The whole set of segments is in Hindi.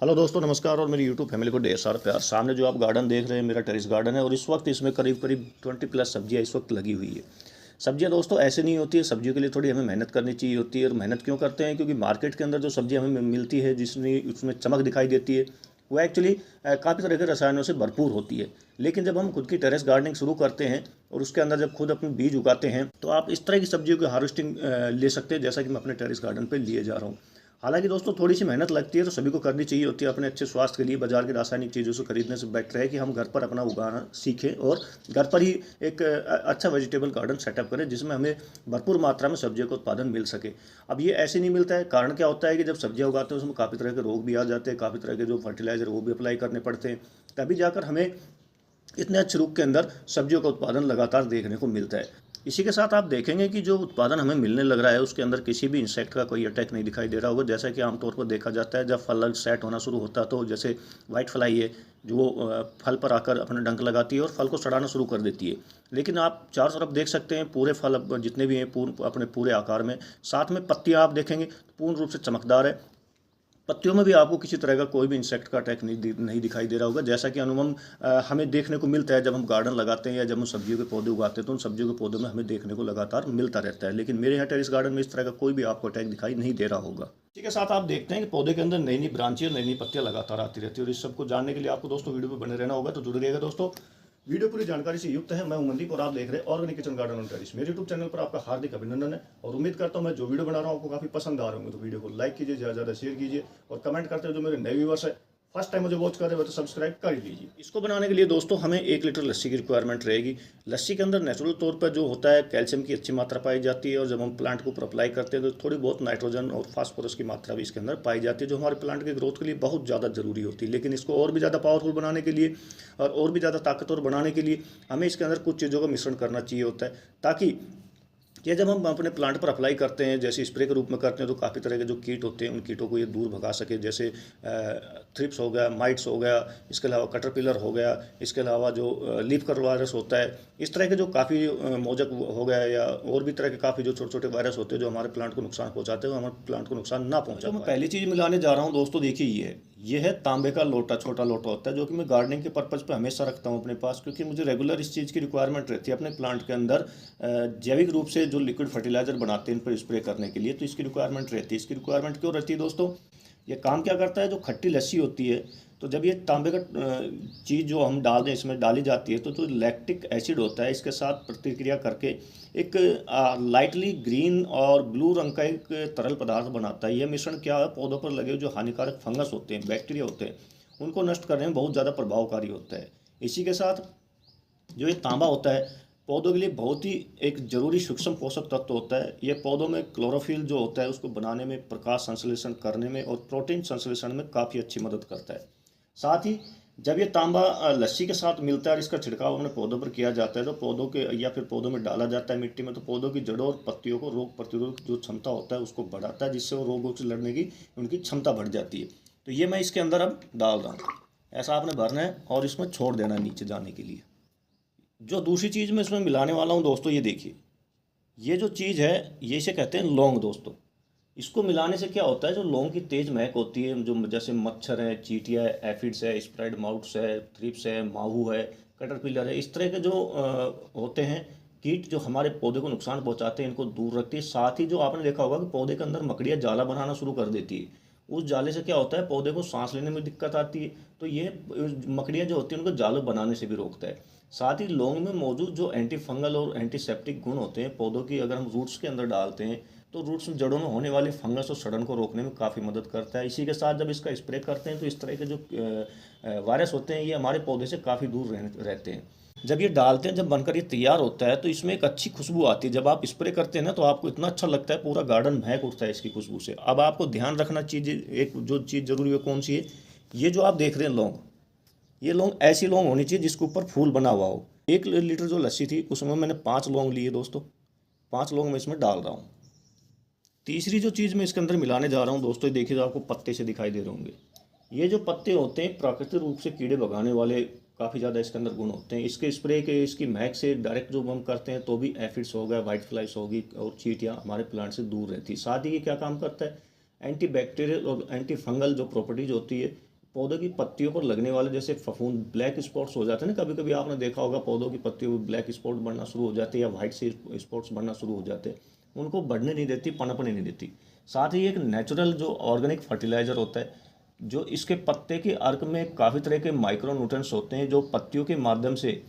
हेलो दोस्तों, नमस्कार। और मेरी यूट्यूब फैमिली को ढेर सारा प्यार। सामने जो आप गार्डन देख रहे हैं मेरा टेरेस गार्डन है और इस वक्त इसमें करीब करीब 20+ सब्जियां इस वक्त लगी हुई है। सब्जियां दोस्तों ऐसे नहीं होती है, सब्जियों के लिए थोड़ी हमें मेहनत करनी चाहिए होती है। और मेहनत क्यों करते हैं? क्योंकि मार्केट के अंदर जो सब्जियां हमें मिलती है जिसमें उसमें चमक दिखाई देती है वो एक्चुअली काफ़ी तरह के रसायनों से भरपूर होती है। लेकिन जब हम खुद की टेरेस गार्डनिंग शुरू करते हैं और उसके अंदर जब खुद अपने बीज उगाते हैं तो आप इस तरह की सब्जियों की हार्वेस्टिंग ले सकते हैं जैसा कि मैं अपने टेरेस गार्डन पर लिए जा रहा हूँ। हालांकि दोस्तों थोड़ी सी मेहनत लगती है तो सभी को करनी चाहिए होती है अपने अच्छे स्वास्थ्य के लिए। बाजार की रासायनिक चीज़ों से खरीदने से बेटर है कि हम घर पर अपना उगाना सीखें और घर पर ही एक अच्छा वेजिटेबल गार्डन सेटअप करें जिसमें हमें भरपूर मात्रा में सब्जियों का उत्पादन मिल सके। अब ये ऐसे नहीं मिलता है। कारण क्या होता है कि जब सब्जियां उगाते हैं उसमें काफ़ी तरह के रोग भी आ जाते हैं, काफ़ी तरह के जो फर्टिलाइजर वो भी अप्लाई करने पड़ते हैं, तभी जाकर हमें इतने अच्छे रूप के अंदर सब्जियों का उत्पादन लगातार देखने को मिलता है। इसी के साथ आप देखेंगे कि जो उत्पादन हमें मिलने लग रहा है उसके अंदर किसी भी इंसेक्ट का कोई अटैक नहीं दिखाई दे रहा होगा। जैसा कि आमतौर पर देखा जाता है जब फल सेट होना शुरू होता है तो जैसे वाइट फ्लाई है जो फल पर आकर अपना डंक लगाती है और फल को सड़ाना शुरू कर देती है। लेकिन आप चारों तरफ देख सकते हैं पूरे फल जितने भी हैं अपने पूरे आकार में, साथ में पत्तियां आप देखेंगे तो पूर्ण रूप से चमकदार है। पत्तियों में भी आपको किसी तरह का कोई भी इंसेक्ट का अटैक नहीं दिखाई दे रहा होगा, जैसा कि अनुमान हमें देखने को मिलता है जब हम गार्डन लगाते हैं या जब हम सब्जियों के पौधे उगाते हैं तो उन सब्जियों के पौधों में हमें देखने को लगातार मिलता रहता है। लेकिन मेरे यहाँ टेरिस गार्डन में इस तरह का कोई भी आपको अटैक दिखाई नहीं दे रहा होगा। इसी के साथ आप देखते हैं कि पौधे के अंदर नई नई ब्रांचें, नई नई पत्तियां लगातार आती रहती है। और इस सबको जानने के लिए आपको दोस्तों वीडियो पर बने रहना होगा, तो जुड़े रहिएगा दोस्तों। वीडियो पूरी जानकारी से युक्त है। मैं मनदीप और आप देख रहे हैं organic kitchen garden on terrace. मेरे यूट्यूब चैनल पर आपका हार्दिक अभिनंदन है और उम्मीद करता हूं मैं जो वीडियो बना रहा हूं आपको काफी पसंद आ रहे होंगे। तो वीडियो को लाइक कीजिए, ज़्यादा ज़्यादा शेयर कीजिए और कमेंट करते हुए जो मेरे नए व्यूवर्स है फर्स्ट टाइम मुझे वॉच कर रहे हो तो सब्सक्राइब कर लीजिए। इसको बनाने के लिए दोस्तों हमें 1 लीटर लस्सी की रिक्वायरमेंट रहेगी। लस्सी के अंदर नेचुरल तौर पर जो होता है कैल्शियम की अच्छी मात्रा पाई जाती है और जब हम प्लांट को ऊपर अप्लाई करते हैं तो थोड़ी बहुत नाइट्रोजन और फास्फोरस की मात्रा भी इसके अंदर पाई जाती है जो हमारे प्लांट के ग्रोथ के लिए बहुत ज़्यादा जरूरी होती है। लेकिन इसको और भी ज़्यादा पावरफुल बनाने के लिए और भी ज़्यादा ताकतवर बनाने के लिए हमें इसके अंदर कुछ चीज़ों का मिश्रण करना चाहिए होता है, ताकि ये जब हम अपने प्लांट पर अप्लाई करते हैं जैसे स्प्रे के रूप में करते हैं तो काफ़ी तरह के जो कीट होते हैं उन कीटों को ये दूर भगा सके। जैसे थ्रिप्स हो गया, माइट्स हो गया, इसके अलावा कटरपिलर हो गया, इसके अलावा जो लीफ कर्ल वायरस होता है, इस तरह के जो काफ़ी मोजक हो गया या और भी तरह के काफ़ी जो छोटे छोटे वायरस होते हैं जो हमारे प्लांट को नुकसान पहुंचाते हैं वो हमारे प्लांट को नुकसान ना पहुंचा। तो मैं पहली चीज़ मिलाने जा रहा हूँ दोस्तों, देखिए ये है तांबे का लोटा, छोटा लोटा होता है जो कि मैं गार्डनिंग के पर्पज़ पे हमेशा रखता हूँ अपने पास, क्योंकि मुझे रेगुलर इस चीज़ की रिक्वायरमेंट रहती है अपने प्लांट के अंदर। जैविक रूप से जो लिक्विड फर्टिलाइजर बनाते हैं इन पर स्प्रे करने के लिए, तो इसकी रिक्वायरमेंट रहती है। इसकी रिक्वायरमेंट क्यों रहती है दोस्तों? ये काम क्या करता है, जो खट्टी लस्सी होती है तो जब ये तांबे का चीज़ जो हम डाल दें इसमें डाली जाती है तो जो लैक्टिक एसिड होता है इसके साथ प्रतिक्रिया करके एक लाइटली ग्रीन और ब्लू रंग का एक तरल पदार्थ बनाता है। यह मिश्रण क्या है, पौधों पर लगे जो हानिकारक फंगस होते हैं, बैक्टीरिया होते हैं, उनको नष्ट करने में बहुत ज़्यादा प्रभावकारी होता है। इसी के साथ जो ये तांबा होता है पौधों के लिए बहुत ही एक जरूरी सूक्ष्म पोषक तत्व होता है। ये पौधों में क्लोरोफिल जो होता है उसको बनाने में, प्रकाश संश्लेषण करने में और प्रोटीन संश्लेषण में काफ़ी अच्छी मदद करता है। साथ ही जब ये तांबा लस्सी के साथ मिलता है और इसका छिड़काव अपने पौधों पर किया जाता है तो पौधों के या फिर पौधों में डाला जाता है मिट्टी में, तो पौधों की जड़ों और पत्तियों को रोग प्रतिरोधक जो क्षमता होता है उसको बढ़ाता है, जिससे वो रोगों से लड़ने की उनकी क्षमता बढ़ जाती है। तो ये मैं इसके अंदर अब डाल रहा हूँ। ऐसा आपने भरना है और इसमें छोड़ देना है नीचे जाने के लिए। जो दूसरी चीज़ मैं इसमें मिलाने वाला हूँ दोस्तों, ये देखिए, ये जो चीज़ है ये इसे कहते हैं लौंग दोस्तों। इसको मिलाने से क्या होता है, जो लौंग की तेज महक होती है, जो जैसे मच्छर है, चींटियाँ है, एफिड्स है, स्प्रेड माउट्स है, थ्रिप्स है, माहू है, कटरपिलर है, इस तरह के जो होते हैं कीट जो हमारे पौधे को नुकसान पहुंचाते हैं, इनको दूर रखती है। साथ ही जो आपने देखा होगा कि पौधे के अंदर मकड़ियाँ जाला बनाना शुरू कर देती है। उस जाले से क्या होता है, पौधे को सांस लेने में दिक्कत आती है, तो ये मकड़ियाँ जो होती हैं उनको जाल बनाने से भी रोकता है। साथ ही लौंग में मौजूद जो एंटी फंगल और एंटीसेप्टिक गुण होते हैं पौधों की, अगर हम रूट्स के अंदर डालते हैं तो रूट्स में जड़ों में होने वाली फंगस और सड़न को रोकने में काफ़ी मदद करता है। इसी के साथ जब इसका स्प्रे करते हैं तो इस तरह के जो वायरस होते हैं ये हमारे पौधे से काफ़ी दूर रहते हैं। जब ये डालते हैं, जब बनकर ये तैयार होता है तो इसमें एक अच्छी खुशबू आती है। जब आप स्प्रे करते हैं ना तो आपको इतना अच्छा लगता है, पूरा गार्डन महक उठता है इसकी खुशबू से। अब आपको ध्यान रखना चीज़, एक जो चीज़ जरूरी है कौन सी है, ये जो आप देख रहे हैं लौंग, ये लौंग ऐसी लौंग होनी चाहिए जिसके ऊपर फूल बना हुआ हो। 1 लीटर जो लस्सी थी उसमें मैंने 5 लौंग लिए दोस्तों, 5 लौंग मैं इसमें डाल रहा हूँ। तीसरी जो चीज़ मैं इसके अंदर मिलाने जा रहा हूँ दोस्तों, देखिए तो आपको पत्ते से दिखाई दे रहे होंगे। ये जो पत्ते होते हैं प्राकृतिक रूप से कीड़े भगाने वाले काफ़ी ज़्यादा इसके अंदर गुण होते हैं। इसके स्प्रे के, इसकी महक से डायरेक्ट जो हम करते हैं तो भी एफिड्स हो गया, वाइट फ्लाइस होगी और चींटियाँ हमारे प्लांट से दूर रहती है। साथ ही ये क्या काम करता है, एंटी बैक्टीरियल और एंटी फंगल जो प्रॉपर्टीज होती है पौधों की पत्तियों पर लगने वाले, जैसे फफूंद ब्लैक स्पॉट्स हो जाते हैं ना, कभी कभी आपने देखा होगा पौधों की पत्तियों पर ब्लैक स्पॉट बनना शुरू हो जाते हैं या वाइट से स्पॉट्स बनना शुरू हो जाते हैं, उनको बढ़ने नहीं देती, पनपने नहीं देती। साथ ही एक नेचुरल जो ऑर्गेनिक फर्टिलाइजर होता है, जो इसके पत्ते के अर्क में काफ़ी तरह के माइक्रो न्यूट्रिएंट्स होते हैं जो पत्तियों के माध्यम से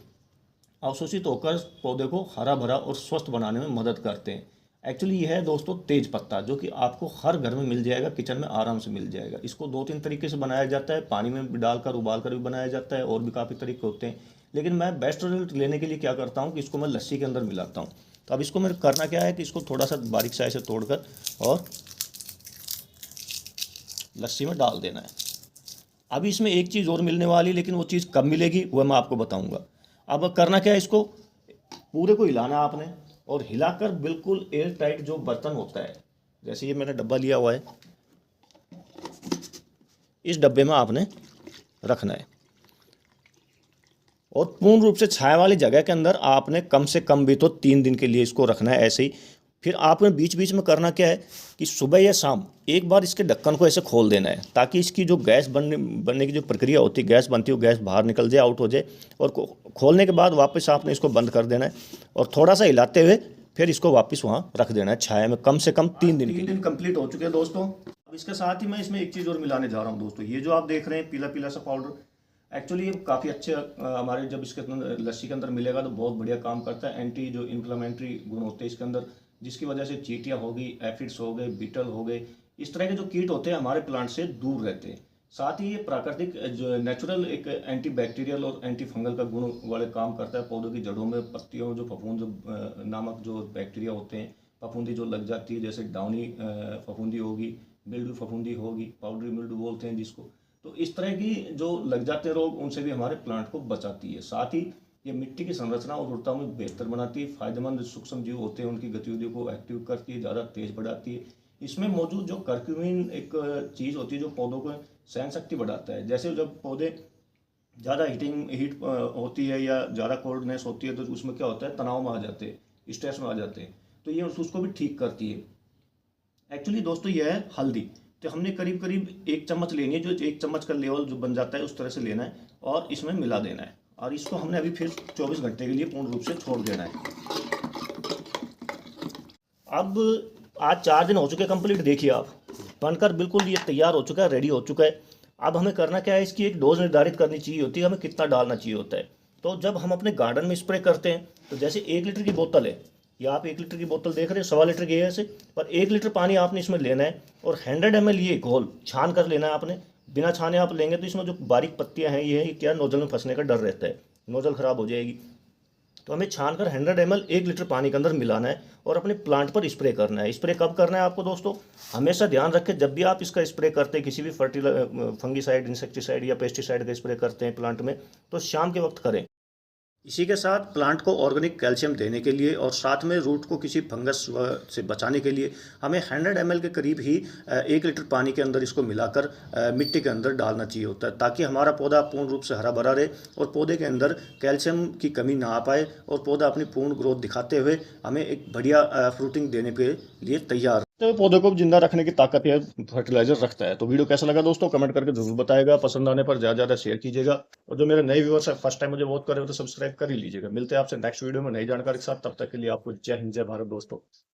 अवशोषित होकर पौधे को हरा भरा और स्वस्थ बनाने में मदद करते हैं। एक्चुअली यह है दोस्तों तेज पत्ता, जो कि आपको हर घर में मिल जाएगा, किचन में आराम से मिल जाएगा। इसको 2-3 तरीके से बनाया जाता है, पानी में भी डालकर उबाल कर भी बनाया जाता है, और भी काफ़ी तरीके होते हैं। लेकिन मैं बेस्ट रिजल्ट लेने के लिए क्या करता हूँ कि इसको मैं लस्सी के अंदर मिलाता हूँ। तो अब इसको मेरे करना क्या है कि इसको थोड़ा सा बारीक साइज से तोड़कर और लस्सी में डाल देना है। अभी इसमें एक चीज़ और मिलने वाली, लेकिन वो चीज़ कब मिलेगी वह मैं आपको बताऊंगा। अब करना क्या है, इसको पूरे को हिलाना है आपने, और हिलाकर बिल्कुल एयर टाइट जो बर्तन होता है, जैसे ये मैंने डब्बा लिया हुआ है, इस डब्बे में आपने रखना है, और पूर्ण रूप से छाया वाली जगह के अंदर आपने कम से कम भी तो 3 दिन के लिए इसको रखना है ऐसे ही। फिर आपने बीच बीच में करना क्या है कि सुबह या शाम एक बार इसके ढक्कन को ऐसे खोल देना है, ताकि इसकी जो गैस बनने की जो प्रक्रिया होती है, गैस बनती है, वो गैस बाहर निकल जाए, आउट हो जाए। और खोलने के बाद वापस आपने इसको बंद कर देना है, और थोड़ा सा हिलाते हुए फिर इसको वापस वहाँ रख देना है छाया में कम से कम 3 दिन। 3 दिन कंप्लीट हो चुके हैं दोस्तों। अब इसके साथ ही मैं इसमें एक चीज़ और मिलाने जा रहा हूँ दोस्तों। ये जो आप देख रहे हैं पीला पीला सा पाउडर, एक्चुअली ये काफ़ी अच्छे हमारे जब इसके अंदर लस्सी के अंदर मिलेगा तो बहुत बढ़िया काम करता है। एंटी जो इन्फ्लेमेटरी गुण होते हैं इसके अंदर, जिसकी वजह से चींटियाँ हो गई, एफिड्स हो गए, बीटल हो गए, इस तरह के जो कीट होते हैं हमारे प्लांट से दूर रहते हैं। साथ ही ये प्राकृतिक जो नेचुरल एक एंटी बैक्टीरियल और एंटी फंगल का गुण वाले काम करता है। पौधों की जड़ों में, पत्तियों में जो फफूंद नामक जो बैक्टीरिया होते हैं, फफूंदी जो लग जाती है, जैसे डाउनी फफूंदी होगी, मिल्ड्यू फफूंदी होगी, पाउडरी मिल्ड्यू बोलते हैं जिसको, तो इस तरह की जो लग जाते रोग, उनसे भी हमारे प्लांट को बचाती है। साथ ही ये मिट्टी की संरचना और उर्वरता में बेहतर बनाती है। फायदेमंद सूक्ष्म जीव होते हैं उनकी गतिविधियों को एक्टिव करती है, ज़्यादा तेज बढ़ाती है। इसमें मौजूद जो कर्क्यूमिन एक चीज़ होती है जो पौधों को सहन शक्ति बढ़ाता है। जैसे जब पौधे ज़्यादा हीट होती है या ज़्यादा कोल्डनेस होती है, तो उसमें क्या होता है, तनाव में आ जाते हैं, स्ट्रेस में आ जाते हैं, तो ये उसको भी ठीक करती है। एक्चुअली दोस्तों यह है हल्दी, तो हमने करीब करीब 1 चम्मच लेनी है, जो 1 चम्मच का लेवल जो बन जाता है उस तरह से लेना है, और इसमें मिला देना है, और इसको हमने अभी फिर 24 घंटे के लिए पूर्ण रूप से छोड़ देना है। अब आज 4 दिन हो चुके कंप्लीट, देखिए आप बनकर बिल्कुल ये तैयार हो चुका है, रेडी हो चुका है। अब हमें करना क्या है, इसकी एक डोज निर्धारित करनी चाहिए होती है, हमें कितना डालना चाहिए होता है। तो जब हम अपने गार्डन में स्प्रे करते हैं, तो जैसे 1 लीटर की बोतल है, या आप 1 लीटर की बोतल देख रहे हैं, 1.25 लीटर की है ऐसे, पर 1 लीटर पानी आपने इसमें लेना है, और 100 ml ये घोल छान कर लेना है आपने। बिना छाने आप लेंगे तो इसमें जो बारीक पत्तियां हैं, ये क्या नोजल में फंसने का डर रहता है, नोजल खराब हो जाएगी। तो हमें छान कर 100 ml 1 लीटर पानी के अंदर मिलाना है, और अपने प्लांट पर स्प्रे करना है। स्प्रे कब करना है आपको दोस्तों, हमेशा ध्यान रखें, जब भी आप इसका स्प्रे करते हैं, किसी भी फंगीसाइड, इंसेक्टिसाइड या पेस्टिसाइड का स्प्रे करते हैं प्लांट में, तो शाम के वक्त करें। इसी के साथ प्लांट को ऑर्गेनिक कैल्शियम देने के लिए और साथ में रूट को किसी फंगस से बचाने के लिए हमें 100 ml के करीब ही 1 लीटर पानी के अंदर इसको मिलाकर मिट्टी के अंदर डालना चाहिए होता है, ताकि हमारा पौधा पूर्ण रूप से हरा भरा रहे और पौधे के अंदर कैल्शियम की कमी ना आ पाए, और पौधा अपनी पूर्ण ग्रोथ दिखाते हुए हमें एक बढ़िया फ्रूटिंग देने के लिए तैयार। तो पौधे को जिंदा रखने की ताकत यह फर्टिलाइजर रखता है। तो वीडियो कैसा लगा दोस्तों, कमेंट करके जरूर बताएगा। पसंद आने पर ज़्यादा शेयर कीजिएगा, और जो मेरे नए व्यूअर्स है, फर्स्ट टाइम मुझे वॉच कर रहे हो तो सब्सक्राइब कर ही लीजिएगा। मिलते हैं आपसे नेक्स्ट वीडियो में नई जानकारी के साथ, तब तक के लिए आपको जय हिंद, जय भारत दोस्तों।